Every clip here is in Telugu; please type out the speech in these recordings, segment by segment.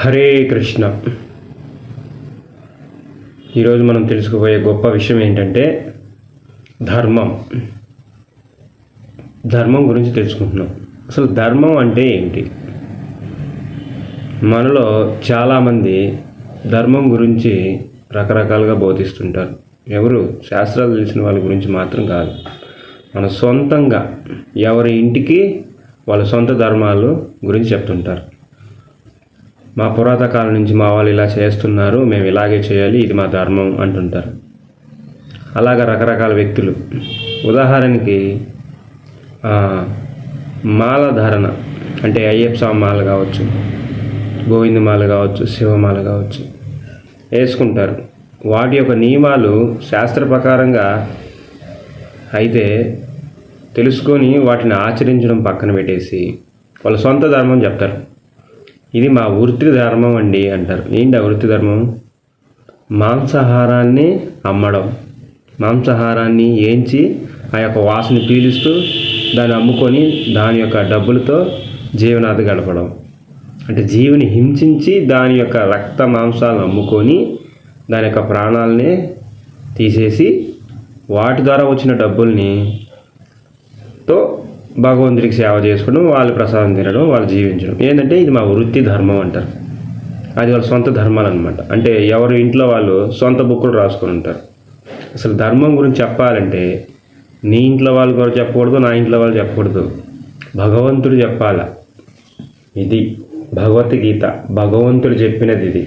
హరే కృష్ణ. ఈరోజు మనం తెలుసుకోబోయే గొప్ప విషయం ఏంటంటే ధర్మం గురించి తెలుసుకుంటున్నాం. అసలు ధర్మం అంటే ఏంటి? మనలో చాలామంది ధర్మం గురించి రకరకాలుగా బోధిస్తుంటారు. ఎవరు? శాస్త్రాలు తెలిసిన వాళ్ళ గురించి మాత్రం కాదు, మన సొంతంగా ఎవరి ఇంటికి వాళ్ళ సొంత ధర్మాలు గురించి చెప్తుంటారు. మా పురాతన కాలం నుంచి మా వాళ్ళు ఇలా చేస్తున్నారు, మేము ఇలాగే చేయాలి, ఇది మా ధర్మం అంటుంటారు. అలాగా రకరకాల వ్యక్తులు. ఉదాహరణకి మాల ధారణ అంటే అయ్యప్ప స్వామి మాల కావచ్చు, గోవింద మాల కావచ్చు, శివమాల కావచ్చు వేసుకుంటారు. వాటి యొక్క నియమాలు శాస్త్ర ప్రకారంగా అయితే తెలుసుకొని వాటిని ఆచరించడం పక్కన పెట్టేసి వాళ్ళ సొంత ధర్మం చెప్తారు. ఇది మా వృత్తి ధర్మం అండి అంటారు. ఏంటి ఆ వృత్తి ధర్మం? మాంసాహారాన్ని అమ్మడం, మాంసాహారాన్ని ఏంచి ఆ యొక్క వాసన పీలుస్తూ దాన్ని అమ్ముకొని దాని యొక్క డబ్బులతో జీవనాది గడపడం. అంటే జీవిని హింసించి దాని యొక్క రక్త మాంసాలను అమ్ముకొని దాని యొక్క ప్రాణాలని తీసేసి వాటి ద్వారా వచ్చిన డబ్బుల్ని తో భగవంతుడికి సేవ చేసుకోవడం, వాళ్ళు ప్రసాదం తినడం, వాళ్ళు జీవించడం. ఏంటంటే ఇది మా వృత్తి ధర్మం అంటారు. అది వాళ్ళ సొంత ధర్మాలు అనమాట. అంటే ఎవరి ఇంట్లో వాళ్ళు సొంత బుక్కులు రాసుకొని ఉంటారు. అసలు ధర్మం గురించి చెప్పాలంటే నీ ఇంట్లో వాళ్ళు కూడా చెప్పకూడదు, నా ఇంట్లో వాళ్ళు చెప్పకూడదు, భగవంతుడు చెప్పాల. ఇది భగవద్గీత, భగవంతుడు చెప్పినది. ఇది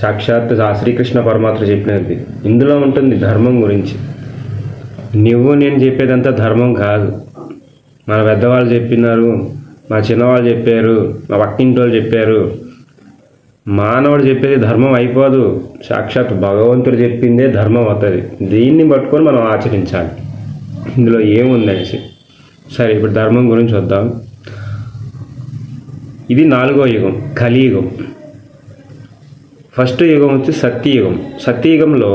సాక్షాత్ శ్రీకృష్ణ పరమాత్మ చెప్పినది. ఇందులో ఉంటుంది ధర్మం గురించి. నువ్వు నేను చెప్పేదంతా ధర్మం కాదు. మన పెద్దవాళ్ళు చెప్పినారు, మా చిన్నవాళ్ళు చెప్పారు, మా పక్కింటి వాళ్ళు చెప్పారు. మానవుడు చెప్పేది ధర్మం అయిపోదు. సాక్షాత్ భగవంతుడు చెప్పిందే ధర్మం అవుతుంది. దీన్ని పట్టుకొని మనం ఆచరించాలి. ఇందులో ఏముందనేసి. సరే, ఇప్పుడు ధర్మం గురించి వద్దాం. ఇది 4వ యుగం, కలియుగం. ఫస్ట్ యుగం వచ్చి సత్యయుగం. సత్యయుగంలో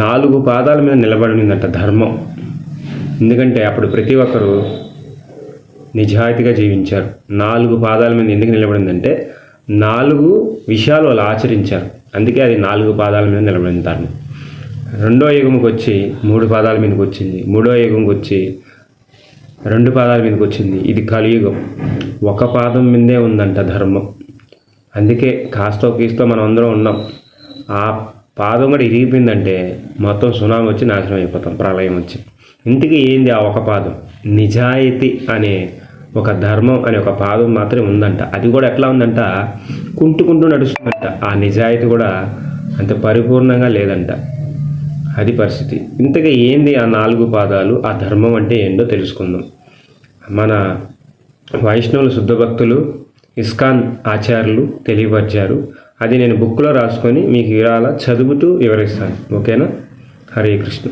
4 పాదాల మీద నిలబడిందంట ధర్మం. ఎందుకంటే అప్పుడు ప్రతి ఒక్కరు నిజాయితీగా జీవించారు. 4 పాదాల మీద ఎందుకు నిలబడిందంటే 4 విషయాలు వాళ్ళు ఆచరించారు. అందుకే అది 4 పాదాల మీద నిలబడింది ధర్మం. 2వ యుగంకి వచ్చి 3 పాదాల మీదకి వచ్చింది. 3వ యుగంకి వచ్చి 2 పాదాల మీదకి వచ్చింది. ఇది కలియుగం. 1 పాదం మీదే ఉందంట ధర్మం. అందుకే కాస్తో కీస్తో మనం అందరం ఉన్నాం. ఆ పాదం కూడా ఇరిగిపోయిందంటే మొత్తం సునామీ వచ్చి నాశనం అయిపోతాం, ప్రళయం వచ్చి. ఇంతకీ ఏంది ఆ 1 పాదం? నిజాయితీ అనే ఒక ధర్మం అనే ఒక పాదం మాత్రమే ఉందంట. అది కూడా ఎట్లా ఉందంట? కుంటుకుంటూ నడుస్తుందంట. ఆ నిజాయితీ కూడా అంత పరిపూర్ణంగా లేదంట. అది పరిస్థితి. ఇంతకీ ఏంది ఆ 4 పాదాలు? ఆ ధర్మం అంటే ఏంటో తెలుసుకుందాం. మన వైష్ణవులు శుద్ధ భక్తులు ఇస్కాన్ ఆచార్యులు తెలియపరిచారు. అది నేను బుక్లో రాసుకొని మీకు ఇవాళ చదువుతూ వివరిస్తాను. ఓకేనా? హరే కృష్ణ.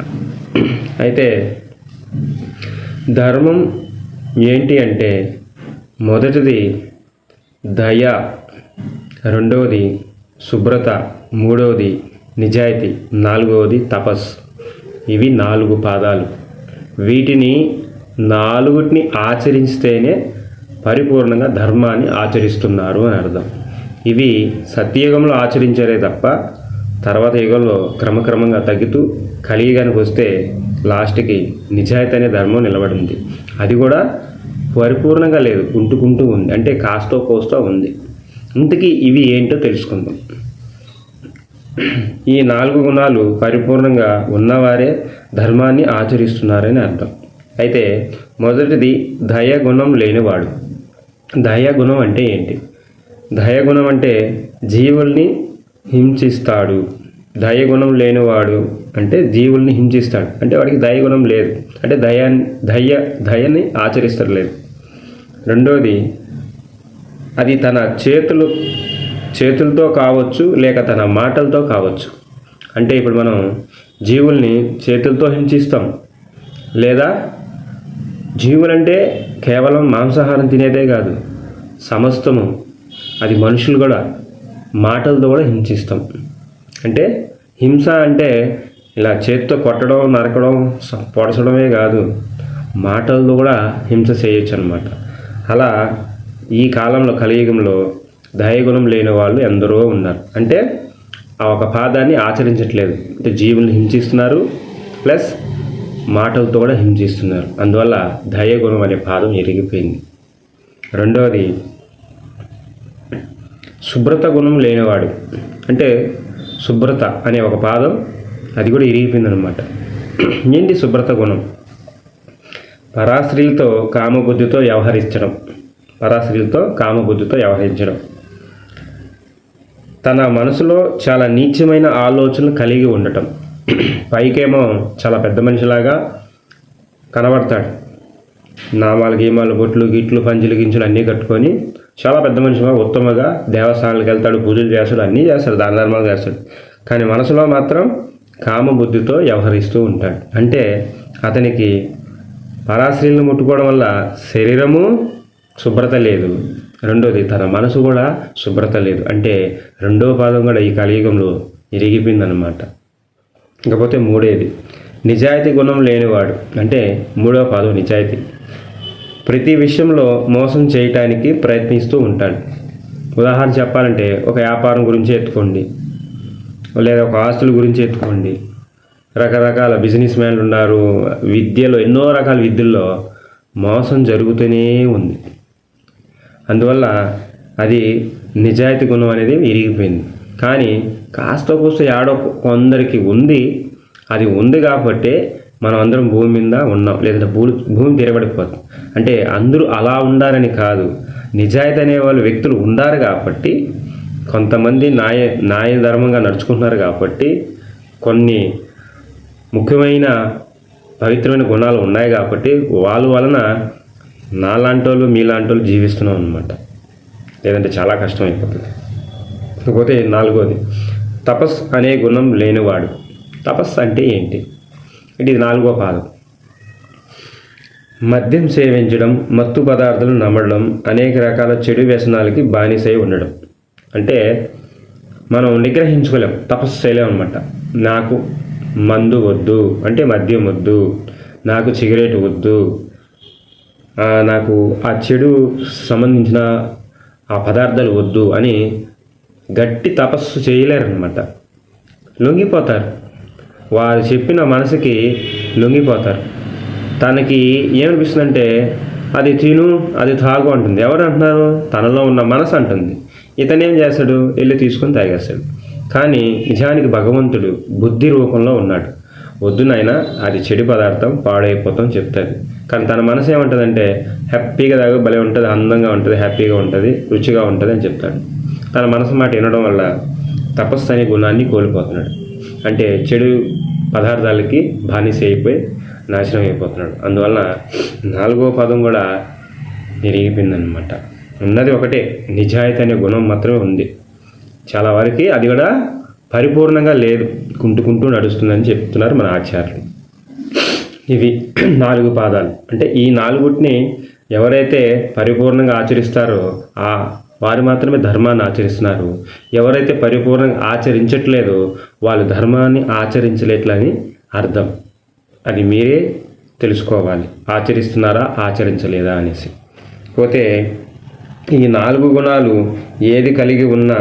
అయితే ధర్మం ఏంటి అంటే మొదటిది దయ, 2వది శుభ్రత, 3వది నిజాయితీ, 4వది తపస్సు. ఇవి 4 పాదాలు. వీటిని 4టిని ఆచరిస్తేనే పరిపూర్ణంగా ధర్మాన్ని ఆచరిస్తున్నారు అని అర్థం. ఇవి సత్యయుగంలో ఆచరించారే తప్ప తర్వాత యుగంలో క్రమక్రమంగా తగ్గుతూ కలియుగానికి వస్తే లాస్ట్కి నిజాయితీ అనే ధర్మం నిలబడింది. అది కూడా పరిపూర్ణంగా లేదు, కుంటుకుంటూ ఉంది. అంటే కాస్తో కోస్తో ఉంది. ఇంతకీ ఇవి ఏంటో తెలుసుకుందాం. ఈ 4 గుణాలు పరిపూర్ణంగా ఉన్నవారే ధర్మాన్ని ఆచరిస్తున్నారని అర్థం. అయితే మొదటిది దయగుణం లేనివాడు. దయగుణం అంటే ఏంటి? దయగుణం అంటే జీవుల్ని హింసిస్తాడు. దయగుణం లేనివాడు అంటే జీవుల్ని హింసిస్తాడు. అంటే వాడికి దయగుణం లేదు, అంటే దయని ఆచరిస్తలేదు. 2వది అది తన చేతులతో కావచ్చు, లేక తన మాటలతో కావచ్చు. అంటే ఇప్పుడు మనం జీవుల్ని చేతులతో హింసిస్తాం, లేదా జీవులంటే కేవలం మాంసాహారం తినేదే కాదు, సమస్తము. అది మనుషులు కూడా మాటలతో కూడా హింసిస్తాం. అంటే హింస అంటే ఇలా చేతితో కొట్టడం, నరకడం, పొడచడమే కాదు, మాటలతో కూడా హింస చేయొచ్చు అనమాట. అలా ఈ కాలంలో కలియుగంలో దయాగుణం లేని వాళ్ళు ఎందరో ఉన్నారు. అంటే ఆ ఒక పాదాన్ని ఆచరించట్లేదు, అంటే జీవుల్ని హింసిస్తున్నారు, ప్లస్ మాటలతో కూడా హింసిస్తున్నారు. అందువల్ల దయాగుణం అనే పాదం ఎరిగిపోయింది. రెండవది శుభ్రత గుణం లేనివాడు, అంటే శుభ్రత అనే ఒక పాదం అది కూడా ఇరిగిపోయిందనమాట. ఏంటి శుభ్రత గుణం? పరాశ్రీలతో కామబుద్ధితో వ్యవహరించడం, తన మనసులో చాలా నీచమైన ఆలోచనలు కలిగి ఉండటం. పైకేమో చాలా పెద్ద మనిషిలాగా కనబడతాడు, నామాలు గీమాలు బొట్లు గిట్లు పంచులు గించులు అన్నీ కట్టుకొని చాలా పెద్ద మనిషిగా ఉత్తమగా దేవస్థానాలకు వెళ్తాడు, పూజలు చేస్తాడు, అన్నీ చేస్తాడు, దాన ధర్మాలు చేస్తాడు. కానీ మనసులో మాత్రం కామబుద్ధితో వ్యవహరిస్తూ ఉంటాడు. అంటే అతనికి పరాశ్రీలను ముట్టుకోవడం వల్ల శరీరము శుభ్రత లేదు, రెండోది తన మనసు కూడా శుభ్రత లేదు. అంటే రెండో పాదం కూడా ఈ కలియుగంలో ఇరిగిపోయిందనమాట. ఇకపోతే మూడేది నిజాయితీ గుణం లేనివాడు, అంటే మూడవ పాదం నిజాయితీ. ప్రతి విషయంలో మోసం చేయటానికి ప్రయత్నిస్తూ ఉంటాడు. ఉదాహరణ చెప్పాలంటే ఒక వ్యాపారం గురించి ఎత్తుకోండి, లేదా ఒక ఆస్తుల గురించి ఎత్తుకోండి. రకరకాల బిజినెస్ మ్యాన్లు ఉన్నారు, విద్యలో ఎన్నో రకాల విద్యల్లో మోసం జరుగుతూనే ఉంది. అందువల్ల అది నిజాయితీ గుణం అనేది విరిగిపోయింది. కానీ కాస్త కూస్త యాడో కొందరికి ఉంది, అది ఉంది కాబట్టి మనం అందరం భూమి మీద ఉన్నాం, లేదంటే భూమి తిరగబడిపోతాం. అంటే అందరూ అలా ఉండాలని కాదు, నిజాయితీ అనే వాళ్ళు వ్యక్తులు ఉండారు కాబట్టి, కొంతమంది న్యాయ ధర్మంగా నడుచుకుంటున్నారు కాబట్టి, కొన్ని ముఖ్యమైన పవిత్రమైన గుణాలు ఉన్నాయి కాబట్టి వాళ్ళ వలన నాలాంటి వాళ్ళు మీలాంటి వాళ్ళు జీవిస్తున్నాం అన్నమాట. లేదంటే చాలా కష్టం అయిపోతుంది. ఇకపోతే నాలుగోది తపస్సు అనే గుణం లేనివాడు. తపస్సు అంటే ఏంటి అంటే ఇది నాలుగో పాదం. మద్యం సేవించడం, మత్తు పదార్థాలు నమ్మడం, అనేక రకాల చెడు వ్యసనాలకి బానిసై ఉండడం. అంటే మనం నిగ్రహించుకోలేం, తపస్సు చేయలేం అనమాట. నాకు మందు వద్దు అంటే మద్యం వద్దు, నాకు సిగరెట్ వద్దు, నాకు ఆ చెడు సంబంధించిన ఆ పదార్థాలు వద్దు అని గట్టి తపస్సు చేయలేరన్నమాట. లొంగిపోతారు, వారు చెప్పిన మనసుకి లొంగిపోతారు. తనకి ఏమనిపిస్తుందంటే అది తిను, అది తాగు అంటుంది. ఎవరు అంటున్నారు? తనలో ఉన్న మనసు అంటుంది. ఇతనేం చేస్తాడు? వెళ్ళి తీసుకొని తాగేస్తాడు. కానీ నిజానికి భగవంతుడు బుద్ధి రూపంలో ఉన్నాడు. వద్దు నాయనా, అది చెడు పదార్థం, పాడైపోతాం చెప్తాడు. కానీ తన మనసు ఏమంటుందంటే హ్యాపీగా తాగు, భలే ఉంటుంది, అందంగా ఉంటుంది, హ్యాపీగా ఉంటుంది, రుచిగా ఉంటుంది అని చెప్తాడు. తన మనసు మాట వినడం వల్ల తపస్సు అనే గుణాన్ని కోల్పోతున్నాడు. అంటే చెడు పదార్థాలకి బానిస అయిపోయి నాశనం అయిపోతున్నాడు. అందువల్ల నాలుగో పదం కూడా విరిగిపోయిందనమాట. ఉన్నది ఒకటే, నిజాయితీ అనే గుణం మాత్రమే ఉంది. చాలా వరకు అది కూడా పరిపూర్ణంగా లేదు, కుంటుకుంటూ నడుస్తుందని చెప్తున్నారు మన ఆచార్యులు. ఇవి 4 పాదాలు. అంటే ఈ 4 ఎవరైతే పరిపూర్ణంగా ఆచరిస్తారో వారు మాత్రమే ధర్మాన్ని ఆచరిస్తున్నారు. ఎవరైతే పరిపూర్ణంగా ఆచరించట్లేదో వాళ్ళు ధర్మాన్ని ఆచరించలేట్లని అర్థం. అది మీరే తెలుసుకోవాలి, ఆచరిస్తున్నారా ఆచరించలేదా అనేసి. పోతే ఈ 4 గుణాలు ఏది కలిగి ఉన్నా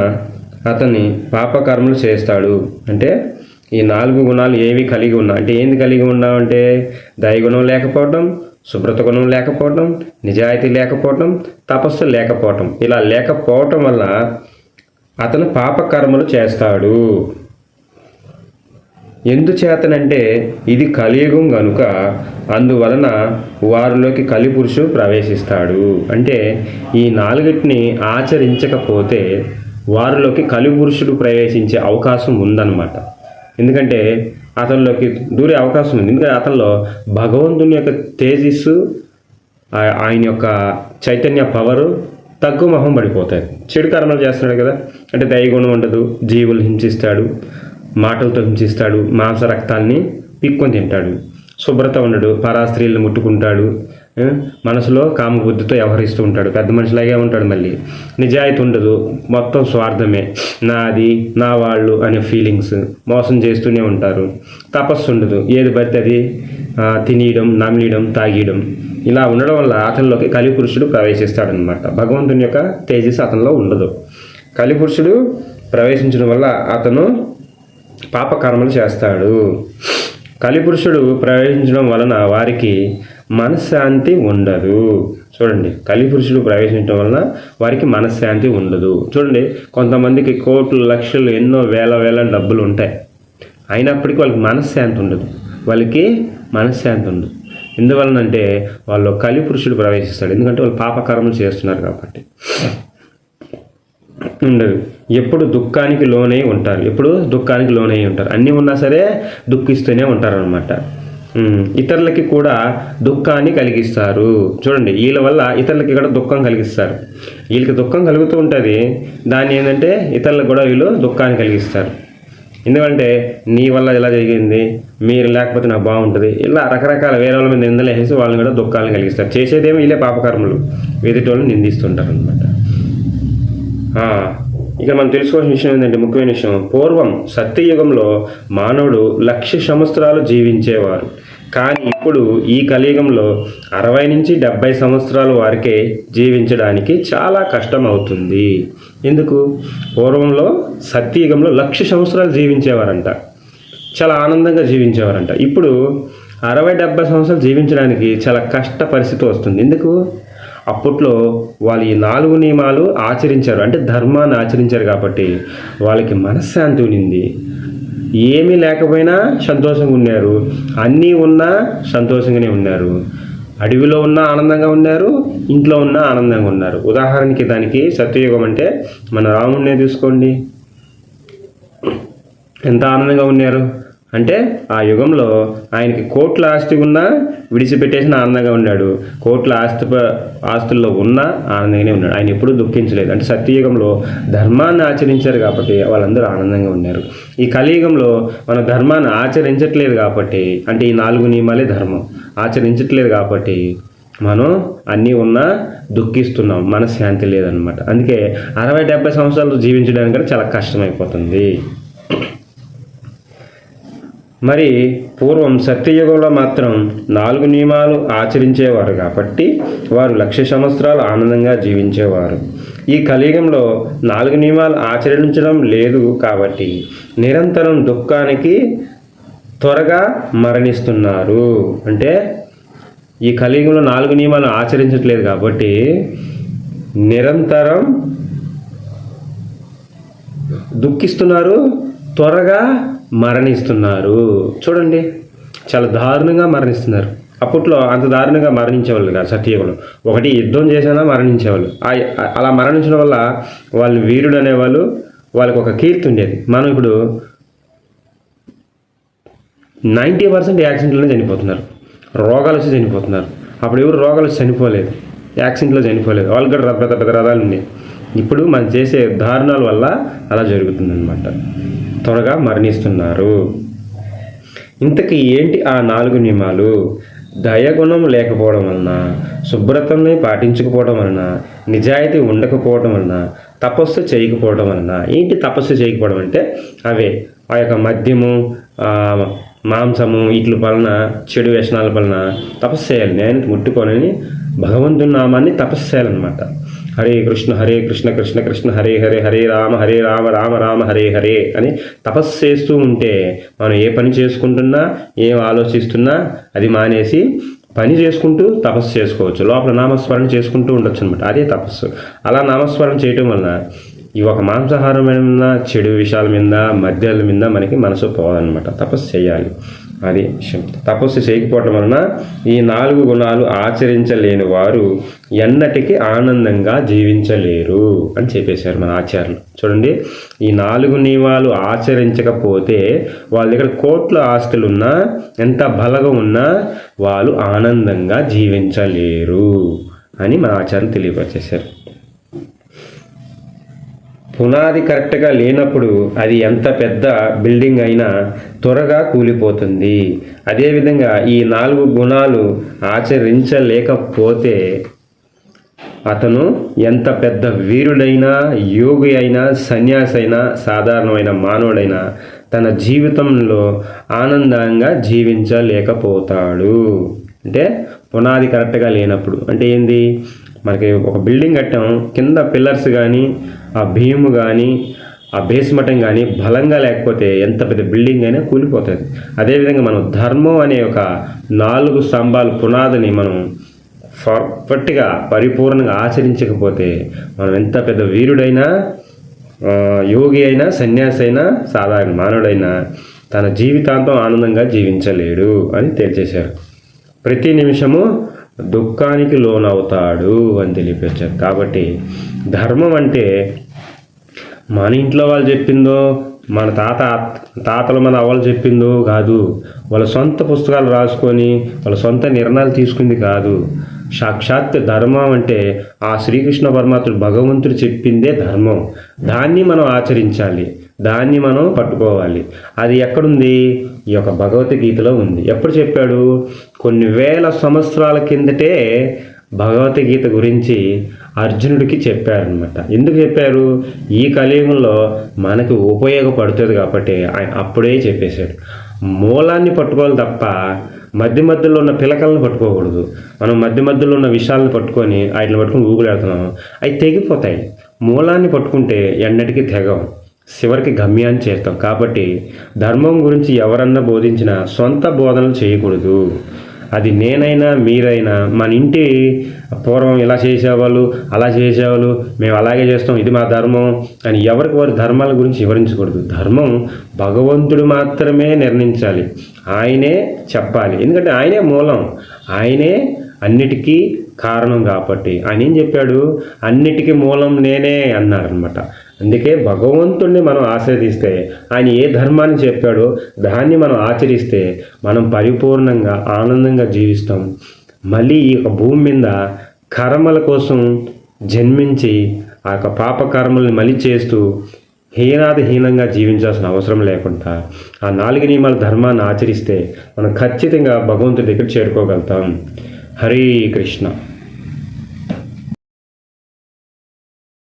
అతన్ని పాపకర్మలు చేస్తాడు. అంటే ఈ 4 గుణాలు ఏవి కలిగి ఉన్నా, అంటే ఏంది కలిగి ఉన్నామంటే దయగుణం లేకపోవడం, శుభ్రత గుణం లేకపోవడం, నిజాయితీ లేకపోవడం, తపస్సు లేకపోవటం. ఇలా లేకపోవటం వల్ల అతను పాపకర్మలు చేస్తాడు. ఎందుచేతనంటే ఇది కలియుగం కనుక అందువలన వారిలోకి కలిపురుషుడు ప్రవేశిస్తాడు. అంటే ఈ 4 ఆచరించకపోతే వారిలోకి కలిపురుషుడు ప్రవేశించే అవకాశం ఉందన్నమాట. ఎందుకంటే అతనిలోకి దూరే అవకాశం ఉంది. ఎందుకంటే అతనిలో భగవంతుని యొక్క తేజస్సు, ఆయన యొక్క చైతన్య పవరు తగ్గుమొహం పడిపోతాయి. చెడు కర్మలు చేస్తున్నాడు కదా, అంటే దయగుణం ఉండదు, జీవులు హింసిస్తాడు, మాటలతో హింసిస్తాడు, మాంస రక్తాల్ని పిక్కొని తింటాడు, శుభ్రత ఉండడు, పరాస్త్రీలను ముట్టుకుంటాడు, మనసులో కామబుద్ధితో వ్యవహరిస్తూ ఉంటాడు, పెద్ద మనిషిలాగే ఉంటాడు. మళ్ళీ నిజాయితీ ఉండదు, మొత్తం స్వార్థమే, నాది నా వాళ్ళు అనే ఫీలింగ్స్, మోసం చేస్తూనే ఉంటారు. తపస్సు ఉండదు, ఏది పడితే అది తినేయడం, నమిలీయడం, తాగేయడం, ఇలా ఉండడం వల్ల అతనిలోకి కలిపురుషుడు ప్రవేశిస్తాడనమాట. భగవంతుని యొక్క తేజస్సు అతనిలో ఉండదు. కలిపురుషుడు ప్రవేశించడం వల్ల అతను పాపకర్మలు చేస్తాడు. కలిపురుషుడు ప్రవేశించడం వలన వారికి మనశ్శాంతి ఉండదు. చూడండి, కలిపురుషుడు ప్రవేశించడం వలన వారికి మనశ్శాంతి ఉండదు. చూడండి, కొంతమందికి కోట్లు లక్షలు ఎన్నో వేల డబ్బులు ఉంటాయి, అయినప్పటికీ వాళ్ళకి మనశ్శాంతి ఉండదు. ఎందువలనంటే వాళ్ళు కలిపురుషుడు ప్రవేశిస్తాడు. ఎందుకంటే వాళ్ళు పాపకర్మలు చేస్తున్నారు కాబట్టి. ఉండదు. ఎప్పుడు దుఃఖానికి లోనై ఉంటారు. అన్నీ ఉన్నా సరే దుఃఖిస్తూనే ఉంటారనమాట. ఇతరులకి కూడా దుఃఖాన్ని కలిగిస్తారు. చూడండి, వీళ్ళ వల్ల ఇతరులకి కూడా దుఃఖం కలిగిస్తారు. వీళ్ళకి దుఃఖం కలుగుతూ ఉంటుంది, దాన్ని ఏంటంటే ఇతరులకు కూడా వీళ్ళు దుఃఖాన్ని కలిగిస్తారు. ఎందుకంటే నీ వల్ల ఇలా జరిగింది, మీరు లేకపోతే నాకు బాగుంటుంది, ఇలా రకరకాల వేరే వాళ్ళ మీద నిందలు వేసి వాళ్ళని కూడా దుఃఖాలను కలిగిస్తారు. చేసేదేమో వీళ్ళే పాపకర్మలు, ఎదుటి నిందిస్తుంటారు అనమాట. ఇక మనం తెలుసుకోవాల్సిన విషయం ఏంటంటే, ముఖ్యమైన విషయం, పూర్వం సత్యయుగంలో మానవుడు 1,00,000 సంవత్సరాలు జీవించేవారు. కానీ ఇప్పుడు ఈ కలియుగంలో 60 నుంచి 70 సంవత్సరాల వరకే జీవించడానికి చాలా కష్టం అవుతుంది. ఎందుకు? పూర్వంలో సత్యయుగంలో 1,00,000 సంవత్సరాలు జీవించేవారంట, చాలా ఆనందంగా జీవించేవారంట. ఇప్పుడు 60-70 సంవత్సరాలు జీవించడానికి చాలా కష్ట పరిస్థితి వస్తుంది. ఎందుకు? అప్పట్లో వాళ్ళు ఈ 4 నియమాలు ఆచరించారు, అంటే ధర్మాన్ని ఆచరించారు కాబట్టి వాళ్ళకి మనశ్శాంతి ఉండింది. ఏమీ లేకపోయినా సంతోషంగా ఉన్నారు, అన్నీ ఉన్నా సంతోషంగానే ఉన్నారు. అడవిలో ఉన్నా ఆనందంగా ఉన్నారు, ఇంట్లో ఉన్నా ఆనందంగా ఉన్నారు. ఉదాహరణకి దానికి సత్యయుగం అంటే మన రాముడినే తీసుకోండి, ఎంత ఆనందంగా ఉన్నారు అంటే ఆ యుగంలో ఆయనకి కోట్ల ఆస్తి ఉన్నా విడిచిపెట్టేసిన ఆనందంగా ఉన్నాడు, కోట్ల ఆస్తుల్లో ఉన్నా ఆనందంగానే ఉన్నాడు. ఆయన ఎప్పుడూ దుఃఖించలేదు. అంటే సత్యయుగంలో ధర్మాన్ని ఆచరించారు కాబట్టి వాళ్ళందరూ ఆనందంగా ఉన్నారు. ఈ కలియుగంలో మనం ధర్మాన్ని ఆచరించట్లేదు కాబట్టి, అంటే ఈ 4 నియమాలే ధర్మం ఆచరించట్లేదు కాబట్టి మనం అన్నీ ఉన్నా దుఃఖిస్తున్నాం, మనశ్శాంతి లేదనమాట. అందుకే 60-70 సంవత్సరాలు జీవించడానికి చాలా కష్టమైపోతుంది. మరి పూర్వం సత్యయుగంలో మాత్రం 4 నియమాలు ఆచరించేవారు కాబట్టి వారు 1,00,000 సంవత్సరాలు ఆనందంగా జీవించేవారు. ఈ కలియుగంలో 4 నియమాలు ఆచరించడం లేదు కాబట్టి నిరంతరం దుఃఖానికి త్వరగా మరణిస్తున్నారు. అంటే ఈ కలియుగంలో 4 నియమాలు ఆచరించట్లేదు కాబట్టి నిరంతరం దుఃఖిస్తున్నారు, త్వరగా మరణిస్తున్నారు. చూడండి, చాలా దారుణంగా మరణిస్తున్నారు. అప్పట్లో అంత దారుణంగా మరణించేవాళ్ళు కాదు సత్యయుగంలో. ఒకటి యుద్ధం చేసినా మరణించేవాళ్ళు. అలా మరణించడం వల్ల వాళ్ళు వీరుడు అనేవాళ్ళు, వాళ్ళకి ఒక కీర్తి ఉండేది. మనం ఇప్పుడు 90% యాక్సిడెంట్లోనే చనిపోతున్నారు, రోగాలు వచ్చి చనిపోతున్నారు. అప్పుడు ఎవరు రోగాలు వచ్చి చనిపోలేదు, యాక్సిడెంట్లో చనిపోలేదు, వాళ్ళకి కూడా పెద్ద రథాలు ఉన్నాయి. ఇప్పుడు మనం చేసే దారుణాల వల్ల అలా జరుగుతుందన్నమాట, త్వరగా మరణిస్తున్నారు. ఇంతకీ ఏంటి ఆ 4 నియమాలు? దయగుణం లేకపోవడం వలన, శుభ్రతని పాటించకపోవడం వలన, నిజాయితీ ఉండకపోవడం వలన, తపస్సు చేయకపోవడం వలన. ఏంటి తపస్సు చేయకపోవడం అంటే అవే ఆ యొక్క మద్యము, మాంసము, వీటి వలన, చెడు వ్యసనాల వలన తపస్సు చేయాలి. నేను ముట్టుకోనని భగవంతుని నామాన్ని తపస్సు చేయాలన్నమాట. హరే కృష్ణ కృష్ణ కృష్ణ హరే హరే, హరే రామ రామ రామ హరే హరే అని తపస్సు చేస్తూ ఉంటే మనం ఏ పని చేసుకుంటున్నా, ఏం ఆలోచిస్తున్నా అది మానేసి పని చేసుకుంటూ తపస్సు చేసుకోవచ్చు. లోపల నామస్మరణ చేసుకుంటూ ఉండొచ్చు అనమాట. అదే తపస్సు. అలా నామస్మరణ చేయటం వలన ఈ ఒక మాంసాహారం మీద, చెడు విషయాల మీద, మద్యాల మీద మనకి మనసు పోవాలన్నమాట. తపస్సు చేయాలి, అది విషయం. తపస్సు చేయకపోవటం వలన ఈ 4 గుణాలు ఆచరించలేని వారు ఎన్నటికీ ఆనందంగా జీవించలేరు అని చెప్పేశారు మన ఆచార్యులు. చూడండి, ఈ 4 నియమాలు ఆచరించకపోతే వాళ్ళ దగ్గర కోట్ల ఆస్తులున్నా, ఎంత బలగా ఉన్నా వాళ్ళు ఆనందంగా జీవించలేరు అని మన ఆచార్యులు తెలియపరిచేశారు. పునాది కరెక్ట్గా లేనప్పుడు అది ఎంత పెద్ద బిల్డింగ్ అయినా త్వరగా కూలిపోతుంది. అదేవిధంగా ఈ 4 గుణాలు ఆచరించలేకపోతే అతను ఎంత పెద్ద వీరుడైనా, యోగి అయినా, సన్యాసి అయినా, సాధారణమైన మానవుడైనా తన జీవితంలో ఆనందంగా జీవించలేకపోతాడు. అంటే పునాది కరెక్ట్గా లేనప్పుడు. అంటే ఏంది, మనకి ఒక బిల్డింగ్ కట్టాం, కింద పిల్లర్స్ కానీ ఆ భీము కానీ ఆ బేస్మటం కానీ బలంగా లేకపోతే ఎంత పెద్ద బిల్డింగ్ అయినా కూలిపోతుంది. అదేవిధంగా మనం ధర్మం అనే ఒక 4 స్తంభాలు పునాదిని మనం పర్ఫెక్ట్గా పరిపూర్ణంగా ఆచరించకపోతే మనం ఎంత పెద్ద వీరుడైనా, యోగి అయినా, సన్యాసి అయినా, సాధారణ మానవుడైనా తన జీవితాంతం ఆనందంగా జీవించలేడు అని తేల్చేశారు. ప్రతి నిమిషము దుఃఖానికి లోనవుతాడు అని తెలియపరిచారు. కాబట్టి ధర్మం అంటే మన ఇంట్లో వాళ్ళు చెప్పిందో, మన తాతలు మన అవ్వలు చెప్పిందో కాదు, వాళ్ళ సొంత పుస్తకాలు రాసుకొని వాళ్ళ సొంత నిర్ణయాలు తీసుకుంది కాదు. సాక్షాత్ ధర్మం అంటే ఆ శ్రీకృష్ణ పరమాత్ముడు భగవంతుడు చెప్పిందే ధర్మం. దాన్ని మనం ఆచరించాలి, దాన్ని మనం పట్టుకోవాలి. అది ఎక్కడుంది? ఈ యొక్క భగవద్గీతలో ఉంది. ఎప్పుడు చెప్పాడు? కొన్ని వేల సంవత్సరాల కిందటే భగవద్గీత గురించి అర్జునుడికి చెప్పారనమాట. ఎందుకు చెప్పారు? ఈ కలియుగంలో మనకు ఉపయోగపడుతుంది కాబట్టి ఆయన అప్పుడే చెప్పేశాడు. మూలాన్ని పట్టుకోవాలి తప్ప మధ్య మధ్యలో ఉన్న పిలకలను పట్టుకోకూడదు. మనం మధ్య మధ్యలో ఉన్న విషయాలను పట్టుకొని వాటిని పట్టుకొని ఊగులేడుతున్నాం, అవి తెగిపోతాయి. మూలాన్ని పట్టుకుంటే ఎన్నటికీ తెగం, చివరికి గమ్యాన్ని చేస్తాం. కాబట్టి ధర్మం గురించి ఎవరన్నా బోధించినా సొంత బోధనలు చేయకూడదు. అది నేనైనా మీరైనా మన ఇంటి పూర్వం ఇలా చేసేవాళ్ళు, అలా చేసేవాళ్ళు, మేము అలాగే చేస్తాం, ఇది మా ధర్మం అని ఎవరికి వారి ధర్మాల గురించి వివరించకూడదు. ధర్మం భగవంతుడు మాత్రమే నిర్ణయించాలి, ఆయనే చెప్పాలి. ఎందుకంటే ఆయనే మూలం, ఆయనే అన్నిటికీ కారణం. కాబట్టి ఆయన ఏం చెప్పాడు? అన్నిటికీ మూలం నేనే అన్నారనమాట. అందుకే భగవంతుడిని మనం ఆశ్రయిస్తే, ఆయన ఏ ధర్మాన్ని చెప్పాడో దాన్ని మనం ఆచరిస్తే మనం పరిపూర్ణంగా ఆనందంగా జీవిస్తాం. మళ్ళీ ఈ యొక్క భూమి మీద కర్మల కోసం జన్మించి ఆ యొక్క పాప కర్మల్ని మళ్ళీ చేస్తూ హీనంగా జీవించాల్సిన అవసరం లేకుండా ఆ 4 నియమాల ధర్మాన్ని ఆచరిస్తే మనం ఖచ్చితంగా భగవంతుడి దగ్గర చేరుకోగలుగుతాం. హరే కృష్ణ.